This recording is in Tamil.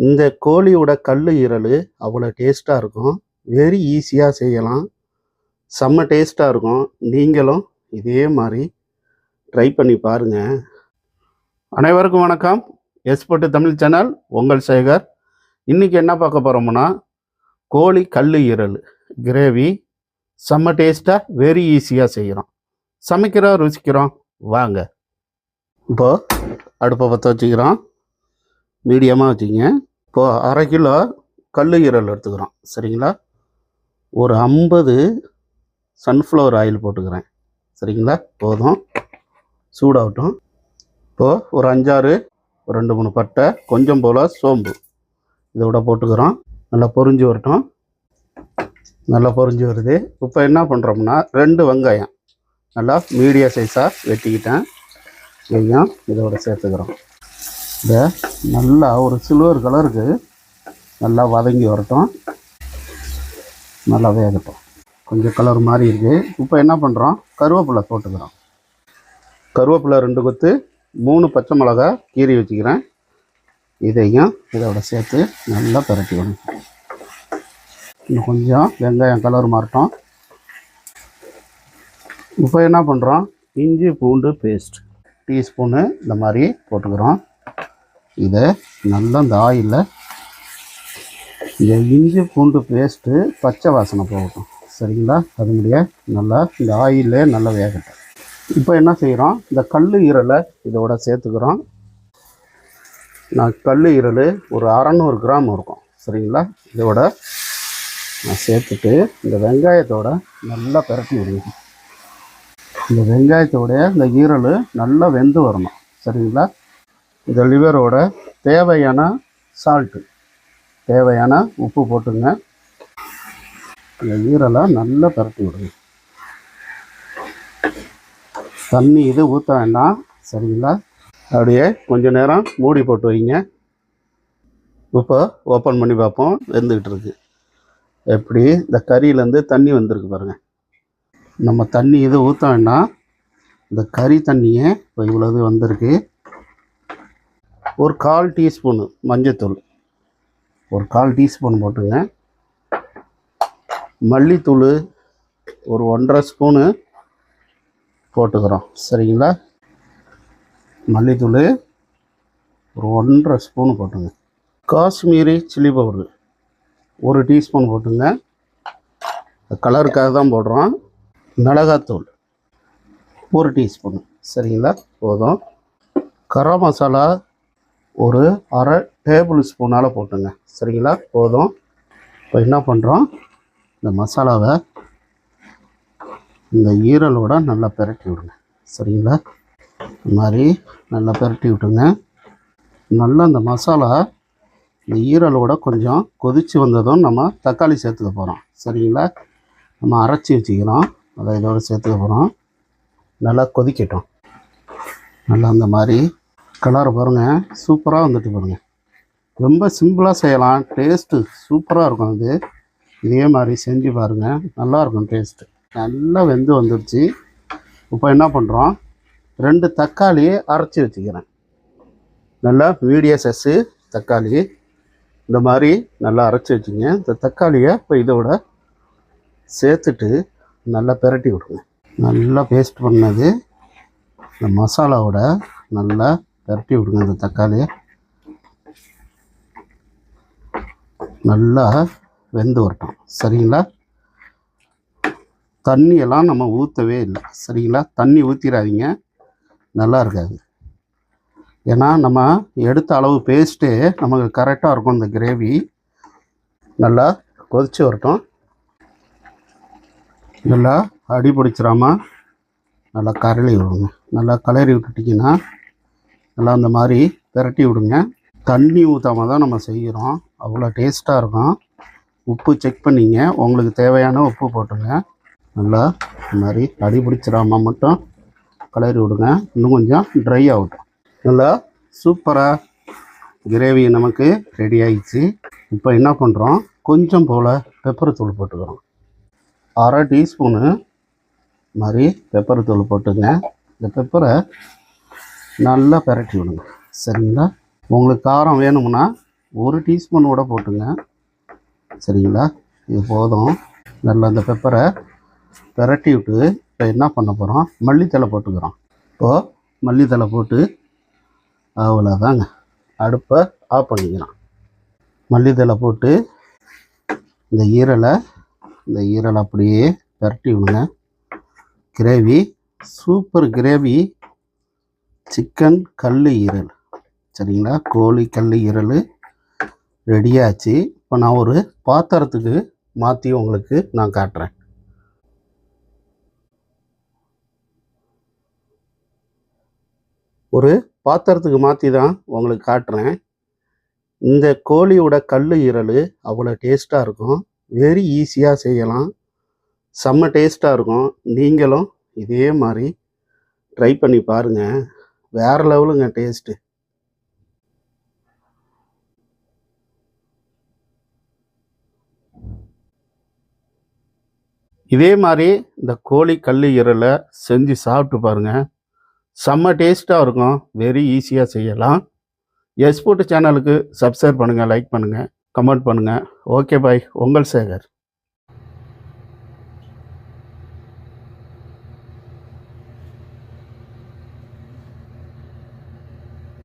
இந்த கோழியோட கல்லு ஈரல் அவ்வளோ டேஸ்ட்டாக இருக்கும். வெரி ஈஸியாக செய்யலாம். செம்ம டேஸ்ட்டாக இருக்கும். நீங்களும் இதே மாதிரி ட்ரை பண்ணி பாருங்கள். அனைவருக்கும் வணக்கம். எஸ்போர்ட் தமிழ் சேனல், உங்கள் சேகர். இன்றைக்கி என்ன பார்க்க போகிறோம்னா, கோழி கல்லு ஈரல் கிரேவி செம்ம டேஸ்ட்டாக வெரி ஈஸியாக செய்கிறோம். சமைக்கிறோம், ருசிக்கிறோம், வாங்க. இப்போது அடுப்பை பற்ற வச்சுக்கிறோம். மீடியமாக வச்சுங்க. இப்போது 1/2 கிலோ கல்லு ஈரல் எடுத்துக்கிறோம். சரிங்களா? ஒரு 50 சன்ஃப்ளவர் ஆயில் போட்டுக்கிறேன். சரிங்களா? போதும், சூடாகட்டும். இப்போது ஒரு 5-6 ஒரு 2-3 பட்டை, கொஞ்சம் போல் சோம்பு இதோட போட்டுக்கிறோம். நல்லா பொரிஞ்சு வரட்டும். நல்லா பொரிஞ்சு வருது. இப்போ என்ன பண்ணுறோம்னா, 2 வெங்காயம் நல்லா மீடியம் சைஸாக வெட்டிக்கிட்டேன். இதையும் இதோட சேர்த்துக்கிறோம். இதை நல்லா ஒரு சில்வர் கலருக்கு நல்லா வதங்கி வரட்டும். நல்லா வேகட்டும். கொஞ்சம் கலர் மாதிரி இருக்குது. இப்போ என்ன பண்ணுறோம், கருவேப்பிலை போட்டுக்கிறோம். கருவேப்பிலை 2 கொத்து, 3 பச்சை மிளகா கீறி வச்சுக்கிறேன். இதையும் இதோட சேர்த்து நல்லா பரட்டி விடணும். இன்னும் கொஞ்சம் வெங்காயம் கலர் மாறட்டும். இப்போ என்ன பண்ணுறோம், இஞ்சி பூண்டு பேஸ்ட் டீஸ்பூனு இந்த மாதிரி போட்டுக்கிறோம். இதை நல்லா இந்த ஆயிலில் இந்த இஞ்சி பூண்டு பேஸ்ட்டு பச்சை வாசனை போகட்டும். சரிங்களா? அது முடிய நல்லா இந்த ஆயிலே நல்லா வேகட்டும். இப்போ என்ன செய்கிறோம், இந்த கல் ஈரலை இதோட சேர்த்துக்கிறோம். நான் கல் ஈரல் ஒரு 600 கிராம் இருக்கும். சரிங்களா? இதோட நான் சேர்த்துட்டு இந்த வெங்காயத்தோட நல்லா பரட்டி விடுங்க. இந்த வெங்காயத்தோடைய இந்த ஈரல் நல்லா வெந்து வரணும். சரிங்களா? இந்த லிவரோட தேவையான சால்ட்டு, தேவையான உப்பு போட்டுங்க. இந்த ஈரலை நல்லா பரட்டி விடுங்க. தண்ணி இது ஊற்ற வேண்டாம். சரிங்களா? அப்படியே கொஞ்சம் நேரம் மூடி போட்டு வைங்க. இப்போ ஓப்பன் பண்ணி பார்ப்போம். வெந்துக்கிட்டு இருக்கு. எப்படி இந்த கறியிலேருந்து தண்ணி வந்திருக்கு பாருங்கள். நம்ம தண்ணி இது ஊற்ற வேண்டாம். இந்த கறி தண்ணியே இப்போ இவ்வளவு வந்திருக்கு. ஒரு 1/4 டீஸ்பூனு மஞ்சத்தூள், ஒரு 1/4 டீஸ்பூன் போட்டுங்க. மல்லித்தூள் ஒரு 1.5 ஸ்பூனு போட்டுக்கிறோம். சரிங்களா? மல்லித்தூள் ஒரு 1.5 ஸ்பூனு போட்டுங்க. காஷ்மீரி சில்லி பவுடரு 1 டீஸ்பூன் போட்டுங்க. கலருக்காக தான் போடுறோம். மிளகாத்தூள் 1 டீஸ்பூன். சரிங்களா? போதும். கரம் மசாலா ஒரு 1/2 டேபிள் ஸ்பூனால் போட்டுங்க. சரிங்களா? போதும். இப்போ என்ன பண்ணுறோம், இந்த மசாலாவை இந்த ஈரலோட நல்லா பெரட்டி விடுங்க. சரிங்களா? இந்த மாதிரி நல்லா பெரட்டி விட்டுங்க. நல்லா இந்த மசாலா இந்த ஈரலோட கொஞ்சம் கொதித்து வந்ததும் நம்ம தக்காளி சேர்த்துக்க போகிறோம். சரிங்களா? நம்ம அரைச்சி வச்சுக்கிறோம், அதை இதோடு சேர்த்துக்க போகிறோம். நல்லா கொதிக்கட்டும். நல்லா அந்த மாதிரி கலரை பாருங்கள், சூப்பராக வந்துட்டு பாருங்கள். ரொம்ப சிம்பிளாக செய்யலாம், டேஸ்ட்டு சூப்பராக இருக்கும். இதே மாதிரி செஞ்சு பாருங்கள், நல்லாயிருக்கும் டேஸ்ட்டு. நல்லா வெந்து வந்துடுச்சு. இப்போ என்ன பண்ணுறோம், 2 தக்காளி அரைச்சி வச்சுக்கிறேன். நல்லா மீடியம் சைஸு தக்காளி இந்த மாதிரி நல்லா அரைச்சி வச்சுங்க. இந்த தக்காளியை இப்போ இதோட சேர்த்துட்டு நல்லா பெரட்டி விடுங்க. நல்லா பேஸ்ட் பண்ணது இந்த மசாலாவோட நல்லா பெரட்டி விடுங்க. இந்த தக்காளியை நல்லா வெந்து வரட்டும். சரிங்களா? தண்ணியெல்லாம் நம்ம ஊற்றவே இல்லை. சரிங்களா? தண்ணி ஊற்றிடாதீங்க, நல்லா இருக்காது. ஏன்னா நம்ம எடுத்த அளவு பேஸ்ட்டே நமக்கு கரெக்டாக இருக்கும். இந்த கிரேவி நல்லா கொதித்து வரட்டும். நல்லா அடி பிடிச்சிடாமல் நல்லா கரளி விடுங்க. நல்லா கலரி விட்டுட்டிங்கன்னா நல்லா அந்த மாதிரி பெரட்டி விடுங்க. தண்ணி ஊற்றாமல் தான் நம்ம செய்கிறோம், அவ்வளோ டேஸ்ட்டாக இருக்கும். உப்பு செக் பண்ணிங்க, உங்களுக்கு தேவையான உப்பு போட்டுங்க. நல்லா இந்த மாதிரி அடி பிடிச்சிடாமல் மட்டும் கலரி விடுங்க. இன்னும் கொஞ்சம் ட்ரை ஆகட்டும். நல்லா சூப்பராக கிரேவி நமக்கு ரெடி ஆகிடுச்சு. இப்போ என்ன பண்ணுறோம், கொஞ்சம் போல் பெப்பர் தூள் போட்டுக்கிறோம். 1/2 டீஸ்பூனு மாதிரி பெப்பர் தூள் போட்டுங்க. இந்த பெப்பரை நல்லா பெரட்டி விடுங்க. சரிங்களா? உங்களுக்கு காரம் வேணும்னா 1 டீஸ்பூன் கூட போட்டுங்க. சரிங்களா? இது போதும். நல்லா அந்த பெப்பரை பிரட்டி விட்டு இப்போ என்ன பண்ண போகிறோம், மல்லித்தழை போட்டுக்கிறோம். இப்போது மல்லித்தழை போட்டு அவ்வளோதாங்க, அடுப்பை ஆஃப் பண்ணிக்கிறோம். மல்லித்தழை போட்டு இந்த ஈரலை அப்படியே பிரட்டி விடுங்க. கிரேவி, சூப்பர் கிரேவி, சிக்கன் கல் ஈரல். சரிங்களா? கோழி கல் ஈரல் ரெடியாச்சு. இப்போ நான் ஒரு பாத்திரத்துக்கு மாற்றி உங்களுக்கு நான் காட்டுறேன். ஒரு பாத்திரத்துக்கு மாற்றி தான் உங்களுக்கு காட்டுறேன். இந்த கோழியோட கல் ஈரல் அவ்வளோ டேஸ்ட்டாக இருக்கும். வெரி ஈஸியாக செய்யலாம். செம்ம டேஸ்ட்டாக இருக்கும். நீங்களும் இதே மாதிரி ட்ரை பண்ணி பாருங்கள். வேறு லெவலுங்க டேஸ்ட்டு. இதே மாதிரி இந்த கோழி கல் ஈரலை செஞ்சு சாப்பிட்டு பாருங்கள். செம்ம டேஸ்ட்டாக இருக்கும். வெரி ஈஸியாக செய்யலாம். எஸ்போர்ட் சேனலுக்கு சப்ஸ்கிரைப் பண்ணுங்கள், லைக் பண்ணுங்கள், கமெண்ட் பண்ணுங்கள். ஓகே பாய், உங்கள் சேகர்.